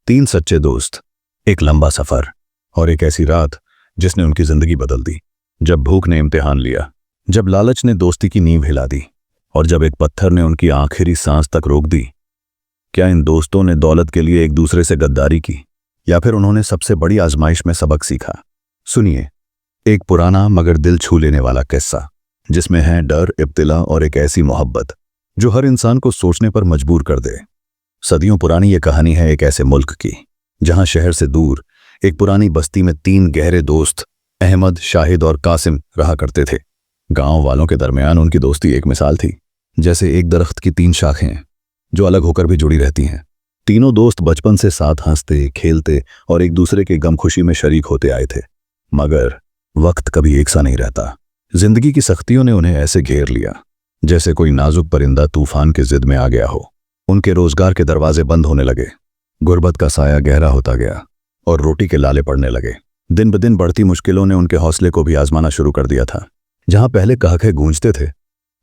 तीन सच्चे दोस्त, एक लंबा सफर और एक ऐसी रात जिसने उनकी जिंदगी बदल दी। जब भूख ने इम्तिहान लिया, जब लालच ने दोस्ती की नींव हिला दी और जब एक पत्थर ने उनकी आखिरी सांस तक रोक दी। क्या इन दोस्तों ने दौलत के लिए एक दूसरे से गद्दारी की या फिर उन्होंने सबसे बड़ी आजमाइश में सबक सीखा? सुनिए एक पुराना मगर दिल छू लेने वाला किस्सा, जिसमें है डर, इब्तिला और एक ऐसी मोहब्बत जो हर इंसान को सोचने पर मजबूर कर दे। सदियों पुरानी ये कहानी है एक ऐसे मुल्क की जहां शहर से दूर एक पुरानी बस्ती में तीन गहरे दोस्त अहमद, शाहिद और कासिम रहा करते थे। गांव वालों के दरमियान उनकी दोस्ती एक मिसाल थी, जैसे एक दरख्त की तीन शाखें जो अलग होकर भी जुड़ी रहती हैं। तीनों दोस्त बचपन से साथ हंसते, खेलते और एक दूसरे के गम खुशी में शरीक होते आए थे। मगर वक्त कभी एक सा नहीं रहता। जिंदगी की सख्तियों ने उन्हें ऐसे घेर लिया जैसे कोई नाजुक परिंदा तूफान के जिद में आ गया हो। उनके रोजगार के दरवाजे बंद होने लगे, गुर्बत का साया गहरा होता गया और रोटी के लाले पड़ने लगे। दिन ब दिन बढ़ती मुश्किलों ने उनके हौसले को भी आजमाना शुरू कर दिया था। जहां पहले कहके गूंजते थे,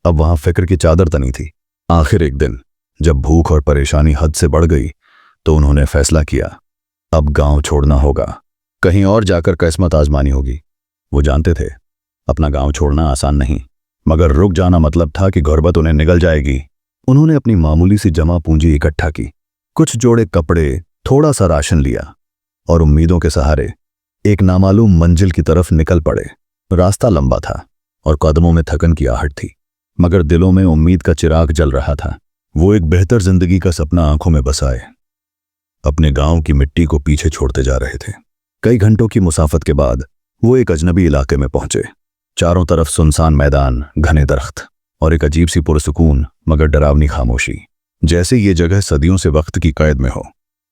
अब वहां फिक्र की चादर तनी थी। आखिर एक दिन जब भूख और परेशानी हद से बढ़ गई तो उन्होंने फैसला किया, अब गांव छोड़ना होगा, कहीं और जाकर किस्मत आजमानी होगी। वो जानते थे अपना गांव छोड़ना आसान नहीं, मगर रुक जाना मतलब था कि गुर्बत उन्हें निगल जाएगी। उन्होंने अपनी मामूली सी जमा पूंजी इकट्ठा की, कुछ जोड़े कपड़े, थोड़ा सा राशन लिया और उम्मीदों के सहारे एक नामालूम मंजिल की तरफ निकल पड़े। रास्ता लंबा था और कदमों में थकन की आहट थी, मगर दिलों में उम्मीद का चिराग जल रहा था। वो एक बेहतर जिंदगी का सपना आंखों में बसाए अपने गांव की मिट्टी को पीछे छोड़ते जा रहे थे। कई घंटों की मुसाफत के बाद वो एक अजनबी इलाके में पहुंचे। चारों तरफ सुनसान मैदान, घने दरख्त और एक अजीब सी पुरसुकून मगर डरावनी खामोशी, जैसे ये जगह सदियों से वक्त की कैद में हो,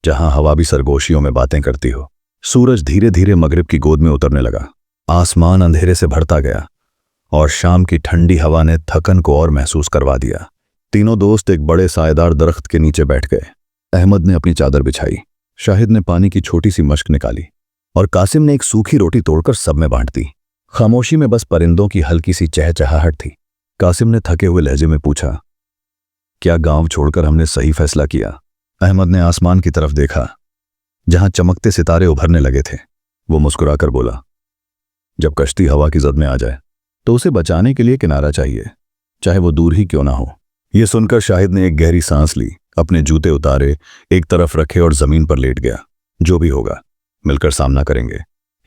जहां हवा भी सरगोशियों में बातें करती हो। सूरज धीरे धीरे मगरिब की गोद में उतरने लगा, आसमान अंधेरे से भरता गया और शाम की ठंडी हवा ने थकन को और महसूस करवा दिया। तीनों दोस्त एक बड़े सायेदार दरख्त के नीचे बैठ गए। अहमद ने अपनी चादर बिछाई, शाहिद ने पानी की छोटी सी मश्क निकाली और कासिम ने एक सूखी रोटी तोड़कर सब में बांट दी। खामोशी में बस परिंदों की हल्की सी चहचहाहट थी। कासिम ने थके हुए लहजे में पूछा, क्या गांव छोड़कर हमने सही फैसला किया? अहमद ने आसमान की तरफ देखा जहां चमकते सितारे उभरने लगे थे। वो मुस्कुराकर बोला, जब कश्ती हवा की जद में आ जाए तो उसे बचाने के लिए किनारा चाहिए, चाहे वो दूर ही क्यों ना हो। यह सुनकर शाहिद ने एक गहरी सांस ली, अपने जूते उतारे, एक तरफ रखे और जमीन पर लेट गया। जो भी होगा मिलकर सामना करेंगे।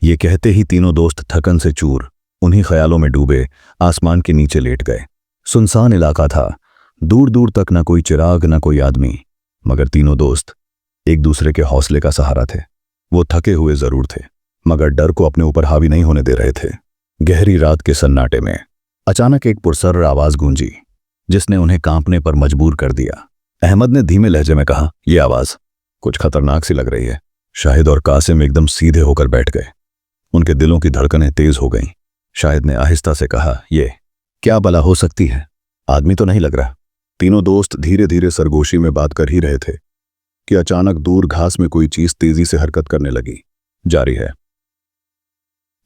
ये कहते ही तीनों दोस्त थकन से चूर उन्हीं ख्यालों में डूबे आसमान के नीचे लेट गए। सुनसान इलाका था, दूर दूर तक न कोई चिराग न कोई आदमी, मगर तीनों दोस्त एक दूसरे के हौसले का सहारा थे। वो थके हुए जरूर थे, मगर डर को अपने ऊपर हावी नहीं होने दे रहे थे। गहरी रात के सन्नाटे में अचानक एक पुरसर्र आवाज गूंजी जिसने उन्हें कांपने पर मजबूर कर दिया। अहमद ने धीमे लहजे में कहा, यह आवाज कुछ खतरनाक सी लग रही है। शाहिद और कासिम एकदम सीधे होकर बैठ गए। उनके दिलों की धड़कनें तेज हो गईं। शाहिद ने आहिस्ता से कहा, ये क्या भला हो सकती है? आदमी तो नहीं लग रहा। तीनों दोस्त धीरे धीरे सरगोशी में बात कर ही रहे थे कि अचानक दूर घास में कोई चीज तेजी से हरकत करने लगी। जारी है।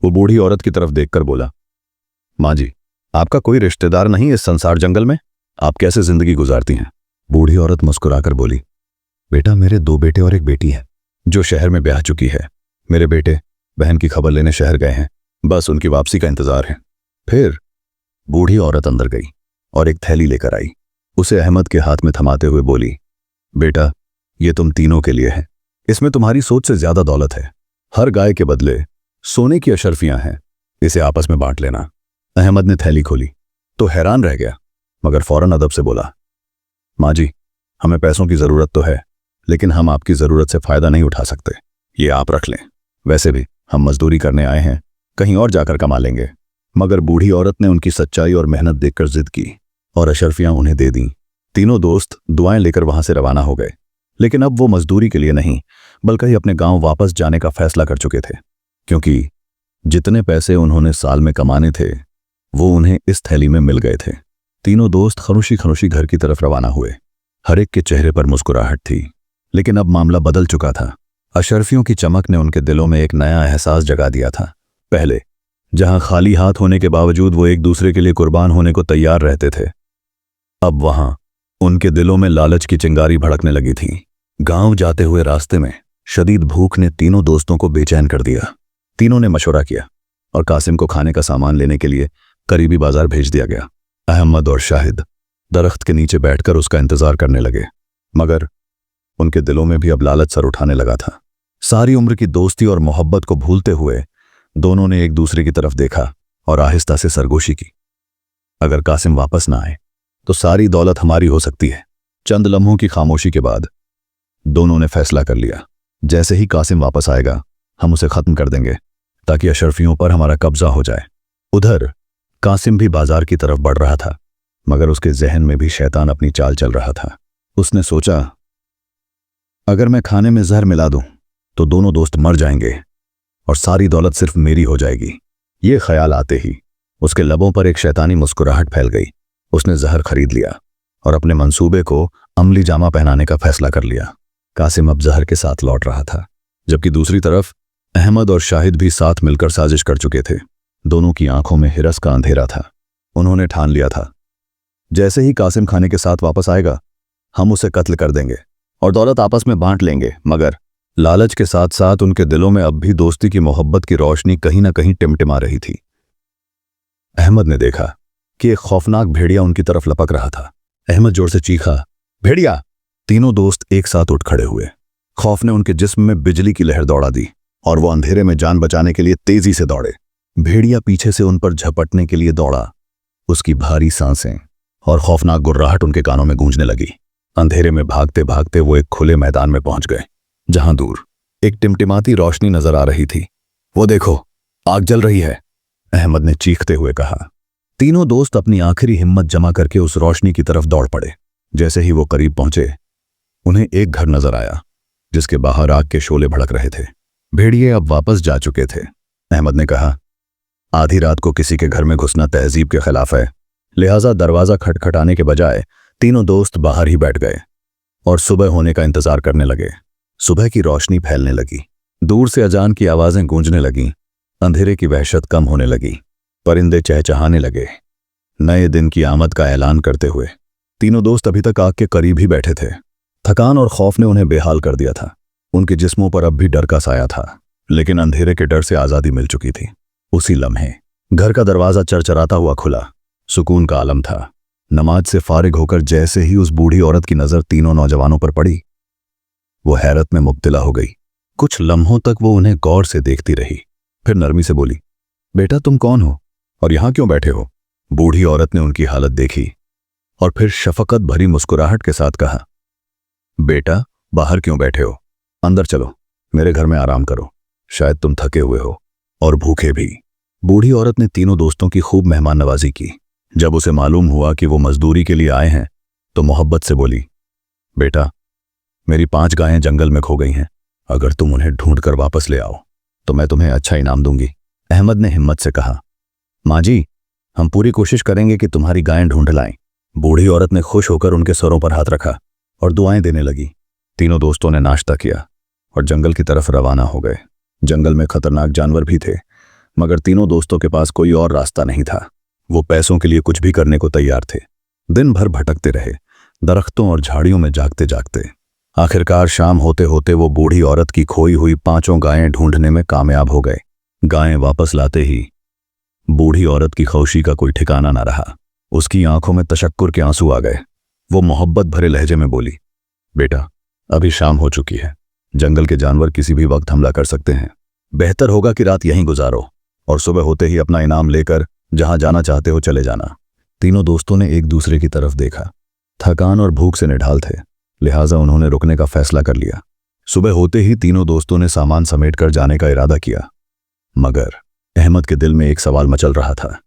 वो बूढ़ी औरत की तरफ देखकर बोला, माँ जी, आपका कोई रिश्तेदार नहीं इस संसार जंगल में? आप कैसे जिंदगी गुजारती हैं? बूढ़ी औरत मुस्कुराकर बोली, बेटा, मेरे 2 बेटे और एक बेटी है जो शहर में ब्याह चुकी है। मेरे बेटे बहन की खबर लेने शहर गए हैं, बस उनकी वापसी का इंतजार है। फिर बूढ़ी औरत अंदर गई और एक थैली लेकर आई। उसे अहमद के हाथ में थमाते हुए बोली, बेटा, ये तुम तीनों के लिए है। इसमें तुम्हारी सोच से ज्यादा दौलत है। हर गाय के बदले सोने की अशर्फियां हैं, इसे आपस में बांट लेना। अहमद ने थैली खोली तो हैरान रह गया, मगर फौरन अदब से बोला, माँ जी, हमें पैसों की जरूरत तो है, लेकिन हम आपकी जरूरत से फायदा नहीं उठा सकते। ये आप रख लें। वैसे भी हम मजदूरी करने आए हैं, कहीं और जाकर कमा लेंगे। मगर बूढ़ी औरत ने उनकी सच्चाई और मेहनत देखकर जिद की और अशर्फियां उन्हें दे दी। तीनों दोस्त दुआएं लेकर वहां से रवाना हो गए, लेकिन अब वो मजदूरी के लिए नहीं बल्कि अपने गांव वापस जाने का फैसला कर चुके थे, क्योंकि जितने पैसे उन्होंने साल में कमाने थे वो उन्हें इस थैली में मिल गए थे। तीनों दोस्त खनुशी खनुशी घर की तरफ रवाना हुए। हर एक के चेहरे पर मुस्कुराहट थी, लेकिन अब मामला बदल चुका था। अशर्फियों की चमक ने उनके दिलों में एक नया एहसास जगा दिया था। पहले जहां खाली हाथ होने के बावजूद वो एक दूसरे के लिए कुर्बान होने को तैयार रहते थे, अब वहां उनके दिलों में लालच की चिंगारी भड़कने लगी थी। गांव जाते हुए रास्ते में शदीद भूख ने तीनों दोस्तों को बेचैन कर दिया। तीनों ने मशवरा किया और कासिम को खाने का सामान लेने के लिए करीबी बाजार भेज दिया गया। अहमद और शाहिद दरख्त के नीचे बैठकर उसका इंतजार करने लगे, मगर उनके दिलों में भी अब लालच सर उठाने लगा था। सारी उम्र की दोस्ती और मोहब्बत को भूलते हुए दोनों ने एक दूसरे की तरफ देखा और आहिस्ता से सरगोशी की। अगर कासिम वापस ना आए तो सारी दौलत हमारी हो सकती है। चंद लम्हों की खामोशी के बाद दोनों ने फैसला कर लिया, जैसे ही कासिम वापस आएगा हम उसे खत्म कर देंगे ताकि अशरफियों पर हमारा कब्जा हो जाए। उधर कासिम भी बाजार की तरफ बढ़ रहा था, मगर उसके जहन में भी शैतान अपनी चाल चल रहा था। उसने सोचा, अगर मैं खाने में जहर मिला दूं तो दोनों दोस्त मर जाएंगे और सारी दौलत सिर्फ मेरी हो जाएगी। ये ख्याल आते ही उसके लबों पर एक शैतानी मुस्कुराहट फैल गई। उसने जहर खरीद लिया और अपने मंसूबे को अमली जामा पहनाने का फैसला कर लिया। कासिम अब जहर के साथ लौट रहा था, जबकि दूसरी तरफ अहमद और शाहिद भी साथ मिलकर साजिश कर चुके थे। दोनों की आंखों में हिरस का अंधेरा था। उन्होंने ठान लिया था, जैसे ही कासिम खाने के साथ वापस आएगा हम उसे कत्ल कर देंगे और दौलत आपस में बांट लेंगे। मगर लालच के साथ साथ उनके दिलों में अब भी दोस्ती की मोहब्बत की रोशनी कहीं ना कहीं टिमटिमा रही थी। अहमद ने देखा कि एक खौफनाक भेड़िया उनकी तरफ लपक रहा था। अहमद जोर से चीखा, भेड़िया! तीनों दोस्त एक साथ उठ खड़े हुए। खौफ ने उनके जिस्म में बिजली की लहर दौड़ा दी और वो अंधेरे में जान बचाने के लिए तेजी से दौड़े। भेड़िया पीछे से उन पर झपटने के लिए दौड़ा। उसकी भारी सांसें और खौफनाक गुर्राहट उनके कानों में गूंजने लगी। अंधेरे में भागते भागते वो एक खुले मैदान में पहुंच गए, जहां दूर एक टिमटिमाती रोशनी नजर आ रही थी। वो देखो, आग जल रही है, अहमद ने चीखते हुए कहा। तीनों दोस्त अपनी आखिरी हिम्मत जमा करके उस रोशनी की तरफ दौड़ पड़े। जैसे ही वो करीब पहुंचे उन्हें एक घर नजर आया जिसके बाहर आग के शोले भड़क रहे थे। भेड़िए अब वापस जा चुके थे। अहमद ने कहा, आधी रात को किसी के घर में घुसना तहजीब के खिलाफ है, लिहाजा दरवाजा खटखटाने के बजाय तीनों दोस्त बाहर ही बैठ गए और सुबह होने का इंतजार करने लगे। सुबह की रोशनी फैलने लगी, दूर से अजान की आवाजें गूंजने लगीं, अंधेरे की वहशत कम होने लगी, परिंदे चहचहाने लगे, नए दिन की आमद का ऐलान करते हुए। तीनों दोस्त अभी तक आग के करीब ही बैठे थे। थकान और खौफ ने उन्हें बेहाल कर दिया था। उनके जिस्मों पर अब भी डर का साया था, लेकिन अंधेरे के डर से आजादी मिल चुकी थी। उसी लम्हे घर का दरवाजा चरचराता हुआ खुला। सुकून का आलम था। नमाज से फारिग होकर जैसे ही उस बूढ़ी औरत की नजर तीनों नौजवानों पर पड़ी, वो हैरत में मुब्तला हो गई। कुछ लम्हों तक वो उन्हें गौर से देखती रही, फिर नरमी से बोली, बेटा तुम कौन हो और यहां क्यों बैठे हो? बूढ़ी औरत ने उनकी हालत देखी और फिर शफकत भरी मुस्कुराहट के साथ कहा, बेटा बाहर क्यों बैठे हो? अंदर चलो, मेरे घर में आराम करो, शायद तुम थके हुए हो और भूखे भी। बूढ़ी औरत ने तीनों दोस्तों की खूब मेहमान नवाजी की। जब उसे मालूम हुआ कि वो मजदूरी के लिए आए हैं तो मोहब्बत से बोली, बेटा मेरी 5 गायें जंगल में खो गई हैं, अगर तुम उन्हें ढूंढ कर वापस ले आओ तो मैं तुम्हें अच्छा इनाम दूंगी। अहमद ने हिम्मत से कहा, माँ जी हम पूरी कोशिश करेंगे कि तुम्हारी गायें ढूंढ लाएं। बूढ़ी औरत ने खुश होकर उनके सरों पर हाथ रखा और दुआएं देने लगी। तीनों दोस्तों ने नाश्ता किया और जंगल की तरफ रवाना हो गए। जंगल में खतरनाक जानवर भी थे, मगर तीनों दोस्तों के पास कोई और रास्ता नहीं था। वो पैसों के लिए कुछ भी करने को तैयार थे। दिन भर भटकते रहे, दरख्तों और झाड़ियों में जागते जागते। आखिरकार शाम होते होते वो बूढ़ी औरत की खोई हुई 5 गायें ढूंढने में कामयाब हो गए। गायें वापस लाते ही बूढ़ी औरत की खुशी का कोई ठिकाना ना रहा। उसकी आंखों में तशक्कुर के आंसू आ गए। वो मोहब्बत भरे लहजे में बोली, बेटा अभी शाम हो चुकी है, जंगल के जानवर किसी भी वक्त हमला कर सकते हैं। बेहतर होगा कि रात यहीं गुजारो और सुबह होते ही अपना इनाम लेकर जहां जाना चाहते हो चले जाना। तीनों दोस्तों ने एक दूसरे की तरफ देखा। थकान और भूख से निढाल थे, लिहाजा उन्होंने रुकने का फैसला कर लिया। सुबह होते ही तीनों दोस्तों ने सामान समेटकर जाने का इरादा किया, मगर अहमद के दिल में एक सवाल मचल रहा था।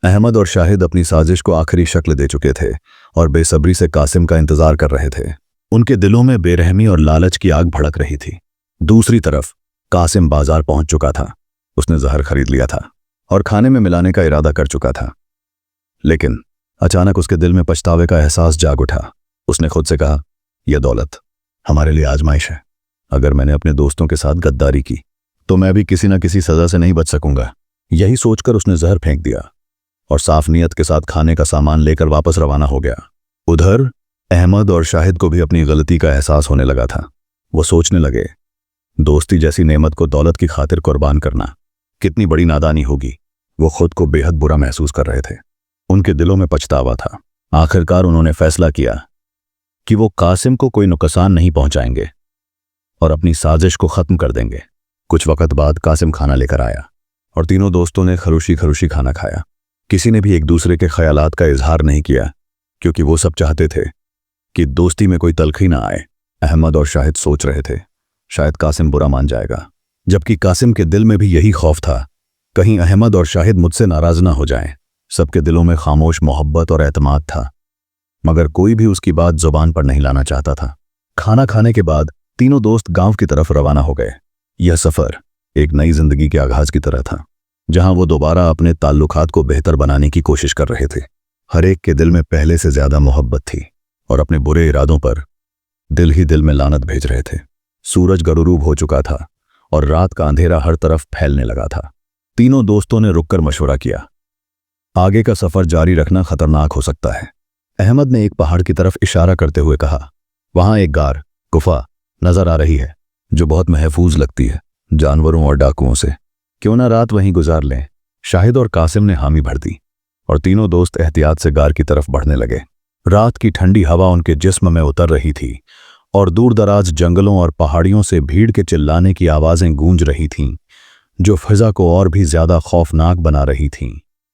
अहमद और शाहिद अपनी साजिश को आखिरी शक्ल दे चुके थे और बेसब्री से कासिम का इंतजार कर रहे थे। उनके दिलों में बेरहमी और लालच की आग भड़क रही थी। दूसरी तरफ कासिम बाजार पहुंच चुका था। उसने जहर खरीद लिया था और खाने में मिलाने का इरादा कर चुका था, लेकिन अचानक उसके दिल में पछतावे का एहसास जाग उठा। उसने खुद से कहा, यह दौलत हमारे लिए आजमाइश है। अगर मैंने अपने दोस्तों के साथ गद्दारी की तो मैं भी किसी न किसी सजा से नहीं बच सकूंगा। यही सोचकर उसने जहर फेंक दिया और साफ नीयत के साथ खाने का सामान लेकर वापस रवाना हो गया। उधर अहमद और शाहिद को भी अपनी गलती का एहसास होने लगा था। वो सोचने लगे, दोस्ती जैसी नेमत को दौलत की खातिर कुर्बान करना कितनी बड़ी नादानी होगी। वो खुद को बेहद बुरा महसूस कर रहे थे। उनके दिलों में पछतावा था। आखिरकार उन्होंने फैसला किया कि वो कासिम को कोई नुकसान नहीं पहुंचाएंगे और अपनी साजिश को खत्म कर देंगे। कुछ वक्त बाद कासिम खाना लेकर आया और तीनों दोस्तों ने खरुशी खरुशी खाना खाया। किसी ने भी एक दूसरे के ख्यालात का इजहार नहीं किया, क्योंकि वो सब चाहते थे कि दोस्ती में कोई तलखी ना आए। अहमद और शाहिद सोच रहे थे, शायद कासिम बुरा मान जाएगा, जबकि कासिम के दिल में भी यही खौफ था, कहीं अहमद और शाहिद मुझसे नाराज ना हो जाएं। सबके दिलों में खामोश मोहब्बत और एतमाद था, मगर कोई भी उसकी बात जुबान पर नहीं लाना चाहता था। खाना खाने के बाद तीनों दोस्त गांव की तरफ रवाना हो गए। यह सफर एक नई जिंदगी के आगाज की तरह था, जहां वो दोबारा अपने ताल्लुकात को बेहतर बनाने की कोशिश कर रहे थे। हर एक के दिल में पहले से ज्यादा मोहब्बत थी और अपने बुरे इरादों पर दिल ही दिल में लानत भेज रहे थे। सूरज गरूब हो चुका था और रात का अंधेरा हर तरफ फैलने लगा था। तीनों दोस्तों ने रुककर मशवरा किया, आगे का सफर जारी रखना खतरनाक हो सकता है। अहमद ने एक पहाड़ की तरफ इशारा करते हुए कहा, वहां एक गार गुफा नजर आ रही है जो बहुत महफूज लगती है जानवरों और डाकुओं से। क्यों ना रात वहीं गुजार लें। शाहिद और कासिम ने हामी भर दी और तीनों दोस्त एहतियात से गार की तरफ बढ़ने लगे। रात की ठंडी हवा उनके जिस्म में उतर रही थी और दूर दराज जंगलों और पहाड़ियों से भीड़ के चिल्लाने की आवाजें गूंज रही थीं, जो फिजा को और भी ज्यादा खौफनाक बना रही थीं।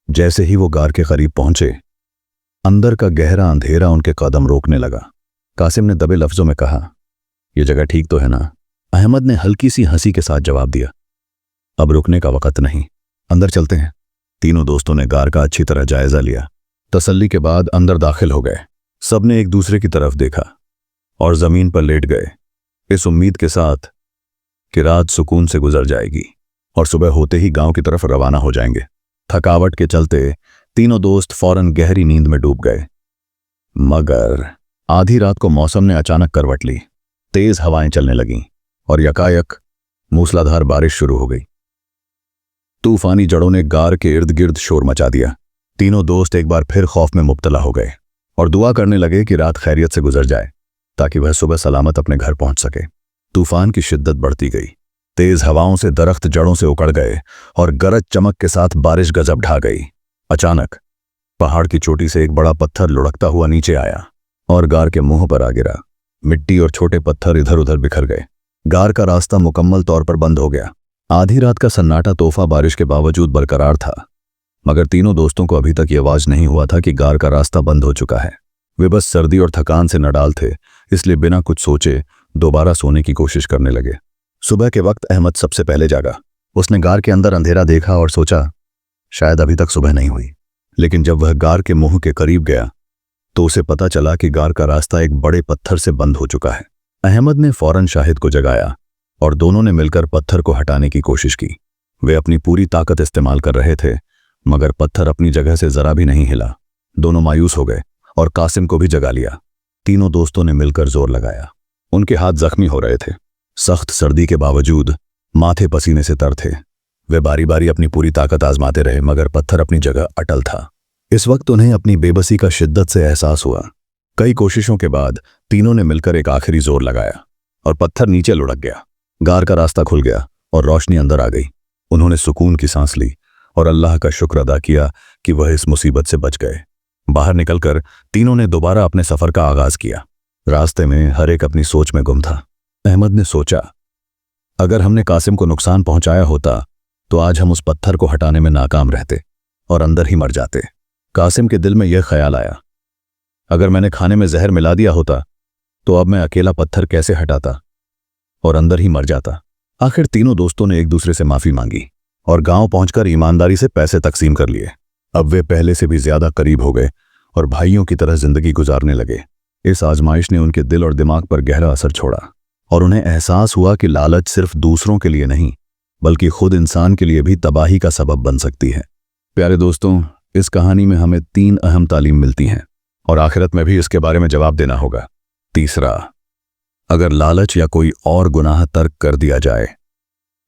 जैसे ही वो गार के करीब पहुंचे, अंदर का गहरा अंधेरा उनके कदम रोकने लगा। कासिम ने दबे लफ्जों में कहा, यह जगह ठीक तो है ना? अहमद ने हल्की सी हंसी के साथ जवाब दिया, अब रुकने का वक्त नहीं, अंदर चलते हैं। तीनों दोस्तों ने गार का अच्छी तरह जायजा लिया। तसल्ली के बाद अंदर दाखिल हो गए। सबने एक दूसरे की तरफ देखा और जमीन पर लेट गए, इस उम्मीद के साथ कि रात सुकून से गुजर जाएगी और सुबह होते ही गांव की तरफ रवाना हो जाएंगे। थकावट के चलते तीनों दोस्त फौरन गहरी नींद में डूब गए, मगर आधी रात को मौसम ने अचानक करवट ली। तेज हवाएं चलने लगीं और यकायक मूसलाधार बारिश शुरू हो गई। तूफानी जड़ों ने गार के इर्द गिर्द शोर मचा दिया। तीनों दोस्त एक बार फिर खौफ में मुब्तला हो गए और दुआ करने लगे कि रात खैरियत से गुजर जाए, ताकि वह सुबह सलामत अपने घर पहुंच सके। तूफान की शिद्दत बढ़ती गई। तेज हवाओं से दरख्त जड़ों से उकड़ गए और गरज चमक के साथ बारिश गजब ढा गई। अचानक पहाड़ की चोटी से एक बड़ा पत्थर लुढ़कता हुआ नीचे आया और गार के मुंह पर आ गिरा। मिट्टी और छोटे पत्थर इधर उधर बिखर गए। गार का रास्ता मुकम्मल तौर पर बंद हो गया। आधी रात का सन्नाटा तोहफा बारिश के बावजूद बरकरार था, मगर तीनों दोस्तों को अभी तक ये आवाज नहीं हुआ था कि गार का रास्ता बंद हो चुका है। वे बस सर्दी और थकान से नडाल थे, इसलिए बिना कुछ सोचे दोबारा सोने की कोशिश करने लगे। सुबह के वक्त अहमद सबसे पहले जागा। उसने गार के अंदर अंधेरा देखा और सोचा, शायद अभी तक सुबह नहीं हुई। लेकिन जब वह गार के मुंह के करीब गया तो उसे पता चला कि गार का रास्ता एक बड़े पत्थर से बंद हो चुका है। अहमद ने फौरन शाहिद को जगाया और दोनों ने मिलकर पत्थर को हटाने की कोशिश की। वे अपनी पूरी ताकत इस्तेमाल कर रहे थे, मगर पत्थर अपनी जगह से जरा भी नहीं हिला। दोनों मायूस हो गए और कासिम को भी जगा लिया। तीनों दोस्तों ने मिलकर जोर लगाया। उनके हाथ जख्मी हो रहे थे। सख्त सर्दी के बावजूद माथे पसीने से तर थे। वे बारी बारी अपनी पूरी ताकत आजमाते रहे, मगर पत्थर अपनी जगह अटल था। इस वक्त उन्हें अपनी बेबसी का शिद्दत से एहसास हुआ। कई कोशिशों के बाद तीनों ने मिलकर एक आखिरी जोर लगाया और पत्थर नीचे लुढ़क गया। गार का रास्ता खुल गया और रोशनी अंदर आ गई। उन्होंने सुकून की सांस ली और अल्लाह का शुक्र अदा किया कि वह इस मुसीबत से बच गए। बाहर निकलकर तीनों ने दोबारा अपने सफर का आगाज किया। रास्ते में हर एक अपनी सोच में गुम था। अहमद ने सोचा, अगर हमने कासिम को नुकसान पहुंचाया होता तो आज हम उस पत्थर को हटाने में नाकाम रहते और अंदर ही मर जाते। कासिम के दिल में यह ख्याल आया, अगर मैंने खाने में जहर मिला दिया होता तो अब मैं अकेला पत्थर कैसे हटाता और अंदर ही मर जाता। आखिर तीनों दोस्तों ने एक दूसरे से माफी मांगी और गांव पहुंचकर ईमानदारी से पैसे तकसीम कर लिए। अब वे पहले से भी ज्यादा करीब हो गए और भाइयों की तरह जिंदगी गुजारने लगे। इस आजमाइश ने उनके दिल और दिमाग पर गहरा असर छोड़ा और उन्हें एहसास हुआ कि लालच सिर्फ दूसरों के लिए नहीं, बल्कि खुद इंसान के लिए भी तबाही का सबब बन सकती है। प्यारे दोस्तों, इस कहानी में हमें 3 अहम तालीम मिलती हैं और आखिरत में भी इसके बारे में जवाब देना होगा। तीसरा, अगर लालच या कोई और गुनाह तर्क कर दिया जाए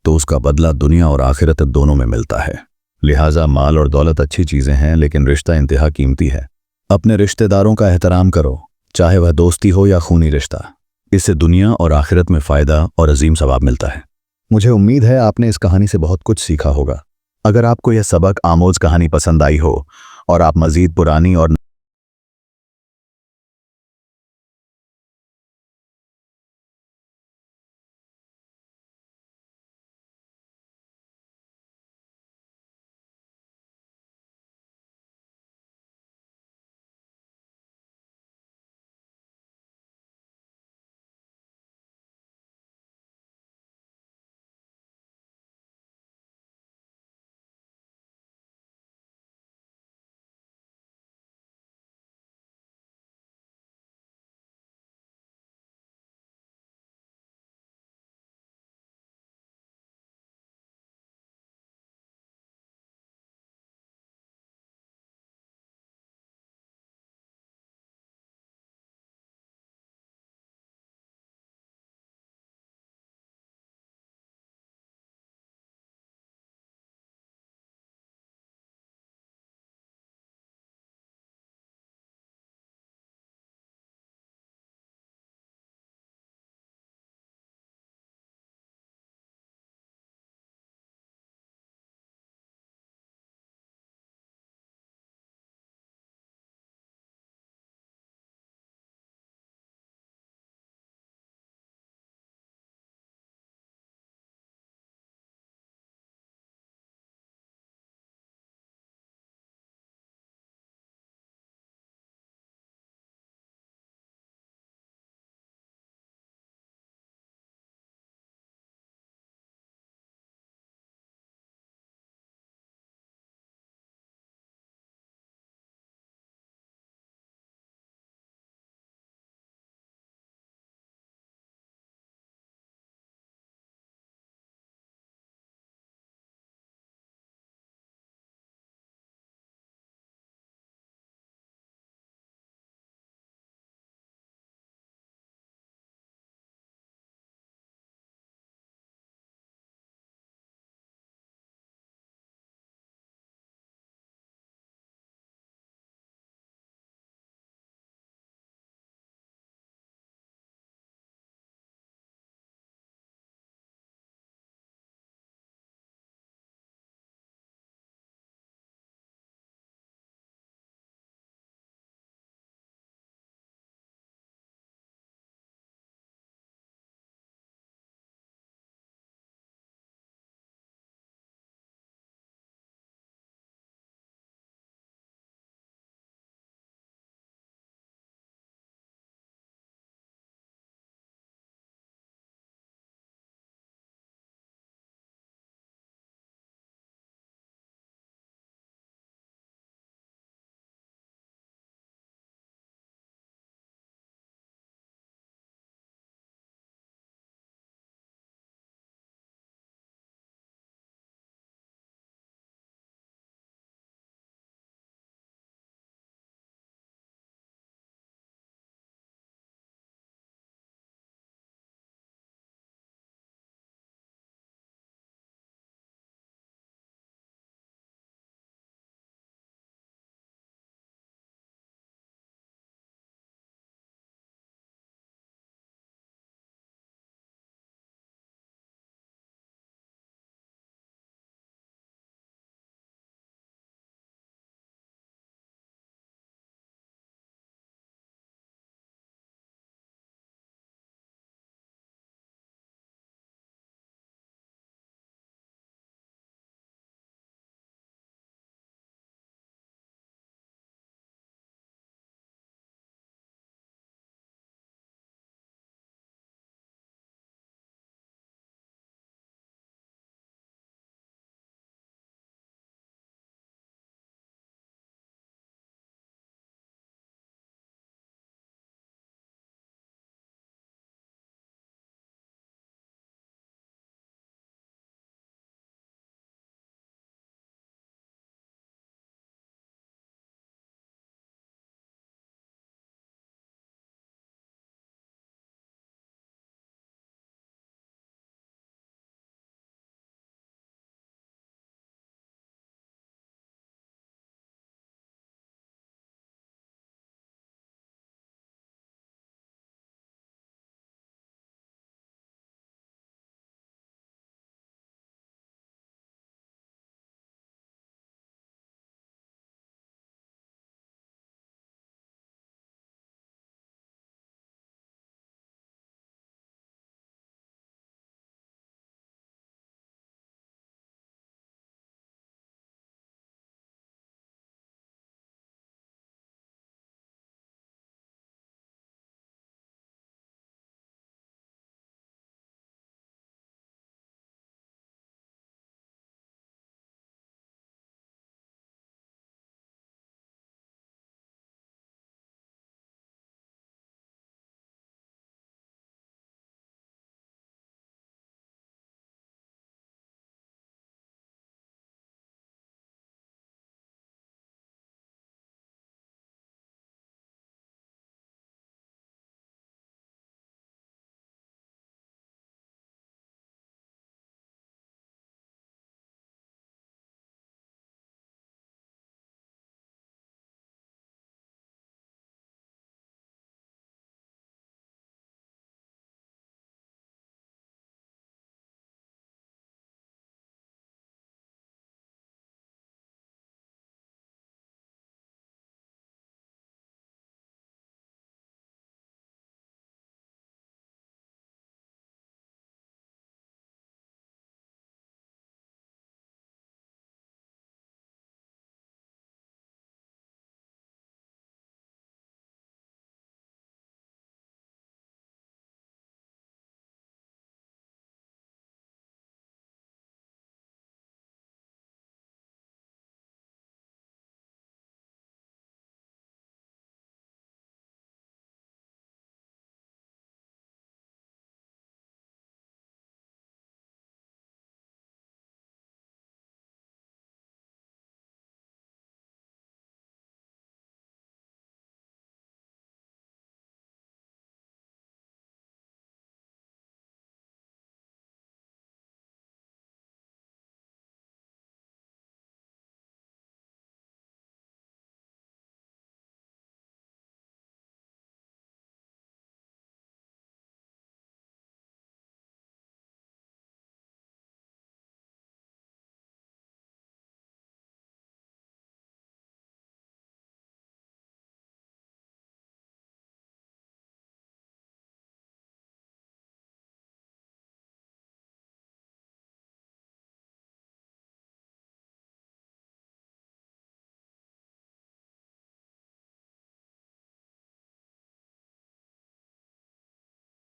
तो उसका बदला दुनिया और आखिरत दोनों में मिलता है। लिहाजा माल और दौलत अच्छी चीजें हैं, लेकिन रिश्ता इंतहा कीमती है। अपने रिश्तेदारों का एहतराम करो, चाहे वह दोस्ती हो या खूनी रिश्ता। इससे दुनिया और आखिरत में फ़ायदा और अजीम सवाब मिलता है। मुझे उम्मीद है आपने इस कहानी से बहुत कुछ सीखा होगा। अगर आपको यह सबक आमोज कहानी पसंद आई हो और आप मज़ीद पुरानी और